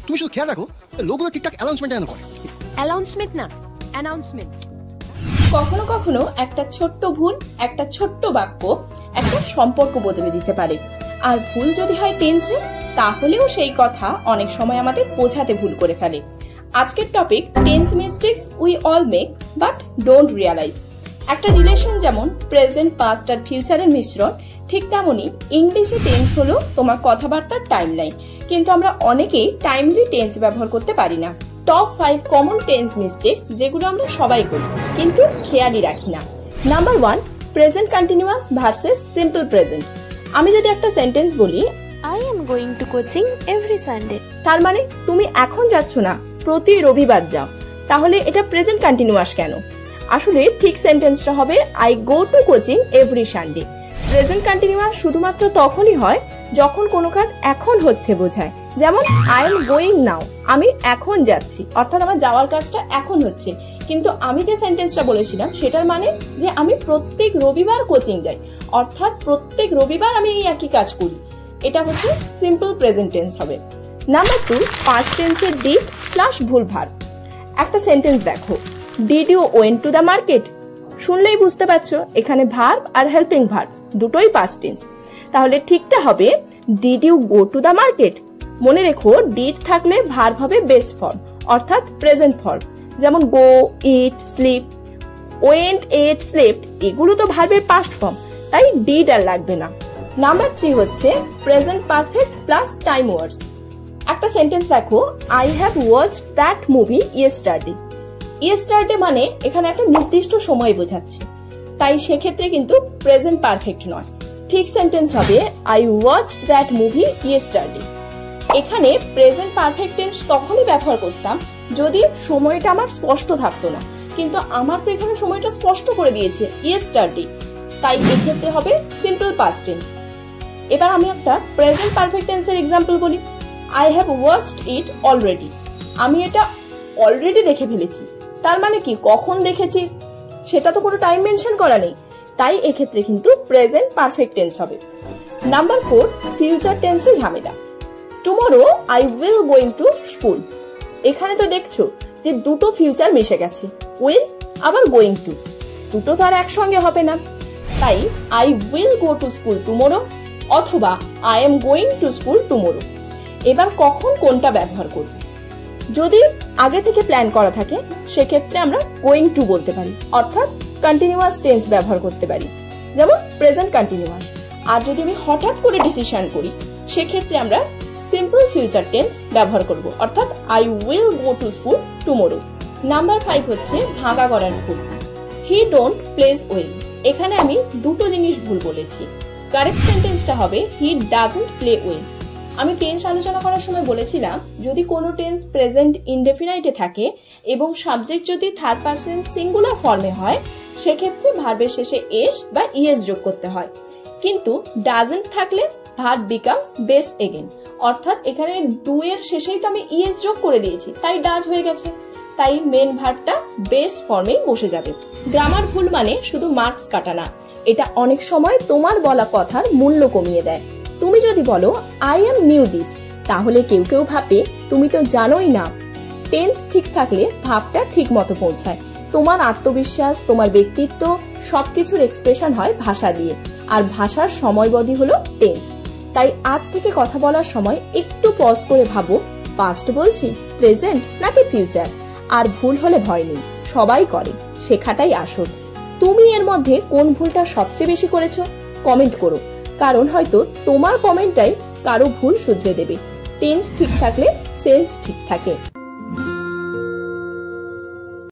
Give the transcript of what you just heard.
তুমি শুধু খেয়াল রাখো লোকগুলো ঠিকঠাক অ্যানাউন্সমেন্ট যেন করে। অ্যানাউন্সমেন্ট না, অ্যানাউন্সমেন্ট। কখনো কখনো একটা ছোট্ট ভুল, একটা ছোট্ট বাক্য একটা সম্পর্ক বদলে দিতে পারে। আর ভুল যদি হয় টেন্সে, তাহলেও সেই কথা অনেক সময় আমাদের বোঝাতে ভুল করে ফেলে। আজকের topic tense mistakes we all make but don't realise. একটা রিলেশন যেমন প্রেজেন্ট, পাস্ট আর ফিউচারের মিশ্রণ, ঠিক তেমনই ইংলিশে টেন্স হলো তোমার কথাবার্তার টাইমলাইন। কিন্তু আমরা অনেকেই টাইমলি টেন্স ব্যবহার করতে পারি না। টপ 5 কমন টেন্স মিস্টেকস যেগুলো আমরা সবাই করি কিন্তু খেয়ালই রাখি না। Number 1, present continuous versus simple present. আমি যদি একটা সেন্টেন্স বলি I am going to coaching every Sunday, তার মানে তুমি এখন যাচ্ছ না, প্রতি রবিবার যাও, তাহলে এটা প্রেজেন্ট কন্টিনিউয়াস কেন? আসলে ঠিক সেন্টেন্সটা হবে I go to coaching every Sunday। Present continuous শুধুমাত্র তখনই হয় যখন কোনো কাজ এখন হচ্ছে বোঝায়। যেমন I am going now, আমি এখন যাচ্ছি, অর্থাৎ আমার যাওয়ার কাজটা এখন হচ্ছে। কিন্তু আমি যে সেন্টেন্সটা বলেছিলাম সেটার মানে যে আমি প্রত্যেক রবিবার কোচিং যাই, অর্থাৎ প্রত্যেক রবিবার আমি এই একই কাজ করি। এটা হচ্ছে সিম্পল প্রেজেন্ট টেন্স হবে। নাম্বার 2, পাস্ট টেন্সের ডিড প্লাস ভুল ভার্ব। একটা সেন্টেন্স দেখো, did you went to the market. শুনলেই বুঝতে পারছো এখানে ভার্ব আর হেল্পিং ভার্ব দুটোই পাস্ট টেন্স। তাহলে ঠিকটা হবে did you go to the market. মনে রেখো ডিড থাকলে ভার্ব হবে বেস ফর্ম, অর্থাৎ প্রেজেন্ট ফর্ম। যেমন go, eat, sleep. Went, ate, slept এগুলো তো ভার্বের পাস্ট ফর্ম, তাই ডিড আর লাগবে না। নাম্বার 3 হচ্ছে প্রেজেন্ট পারফেক্ট প্লাস টাইম ওয়ার্ডস। একটা সেন্টেন্স দেখো, I have watched that movie yesterday. Yesterday মানে এখানে একটা নির্দিষ্ট সময় বোঝাচ্ছে, তাই সেক্ষেত্রে কিন্তু প্রেজেন্ট পারফেক্ট নয়। ঠিক সেন্টেন্স হবে I watched that movie yesterday. এখানে প্রেজেন্ট পারফেক্ট টেন্স তখনই ব্যবহার করতাম যদি সময়টা আমার স্পষ্ট থাকতো না, কিন্তু আমার তো এখানে সময়টা স্পষ্ট করে দিয়েছে ইয়েস্টারডে, তাই এক্ষেত্রে হবে সিম্পল পাস্ট টেন্স। এবার আমি একটা প্রেজেন্ট পারফেক্ট টেন্সের এক্সাম্পল বলি, I have watched it already. আমি এটা অলরেডি দেখে ফেলেছি, তার মানে কি কখন দেখেছি সেটা তো কোনো টাইম মেনশন করা নেই, তাই এক্ষেত্রে কিন্তু প্রেজেন্ট পারফেক্ট টেন্স হবে। নাম্বার 4, ফিউচার টেন্সে ঝামেলা। Tomorrow I will going to school. এখানে তো দেখছো যে দুটো ফিউচার মিশে গেছে, উইল আবার গোয়িং টু, দুটো তো আর একসঙ্গে হবে না। তাই I will go to school tomorrow অথবা I am going to school tomorrow. এবার কখন কোনটা ব্যবহার করব? যদি আগে থেকে প্ল্যান করা থাকে সেক্ষেত্রে আমরা গোয়িং টু বলতে পারি, অর্থাৎ কন্টিনিউয়াস টেন্স ব্যবহার করতে পারি, যেমন প্রেজেন্ট কন্টিনিউয়াস। আর যদি আমি হঠাৎ করে ডিসিশন করি সেক্ষেত্রে আমরা সিম্পল ফিউচার টেন্স ব্যবহার করব, অর্থাৎ I will go to school tomorrow. Number 5 হচ্ছে ভাঙা করার ভুল, হি ডোন্ট প্লেস ওয়েল। এখানে আমি দুটো জিনিস ভুল বলেছি। কারেক্ট সেন্টেন্সটা হবে হি ডাজন্ট প্লে ওয়েল। আমি টেন্স আলোচনা করার সময় বলেছিলাম যদি কোনো টেন্স প্রেজেন্ট ইনডেফিনাইটে থাকে এবং সাবজেক্ট যদি থার্ড পারসন সিঙ্গুলার ফর্মে হয় সেক্ষেত্রে ভার্বের শেষে এস বা ইএস যোগ করতে হয়, কিন্তু ডাজন্ট থাকলে ভার্ব বিকামস বেস এগেন, অর্থাৎ এখানে ডু এর শেষেই তো আমি ইএস যোগ করে দিয়েছি তাই ডাজ হয়ে গেছে, তাই মেন ভার্বটা বেস ফর্মেই বসে যাবে। গ্রামার ভুল মানে শুধু মার্কস কাটা না, এটা অনেক সময় তোমার বলা কথার মূল্য কমিয়ে দেয়। তুমি যদি বলো আই এম নিউ দিস, তাহলে কেউ কেউ ভাবে তুমি তো জানোই না। টেন্স ঠিক থাকলে ভাবটা ঠিক মতো পৌঁছায়। তোমার আত্মবিশ্বাস, তোমার ব্যক্তিত্ব সবকিছুর এক্সপ্রেশন হয় ভাষা দিয়ে, আর ভাষার সময়বধি হলো টেন্স। তাই আজ থেকে কথা বলার সময় একটু পজ করে ভাবো পাস্ট বলছি, প্রেজেন্ট নাকি ফিউচার। আর ভুল হলে ভয় নেই, সবাই করে, শেখাটাই আসল। তুমি এর মধ্যে কোন ভুলটা সবচেয়ে বেশি করেছো কমেন্ট করো, কারণ হয়তো তোমার কমেন্টটাই কারো ভুল শুধরে দেবে। টেন্স ঠিক থাকলে সেন্স ঠিক থাকে।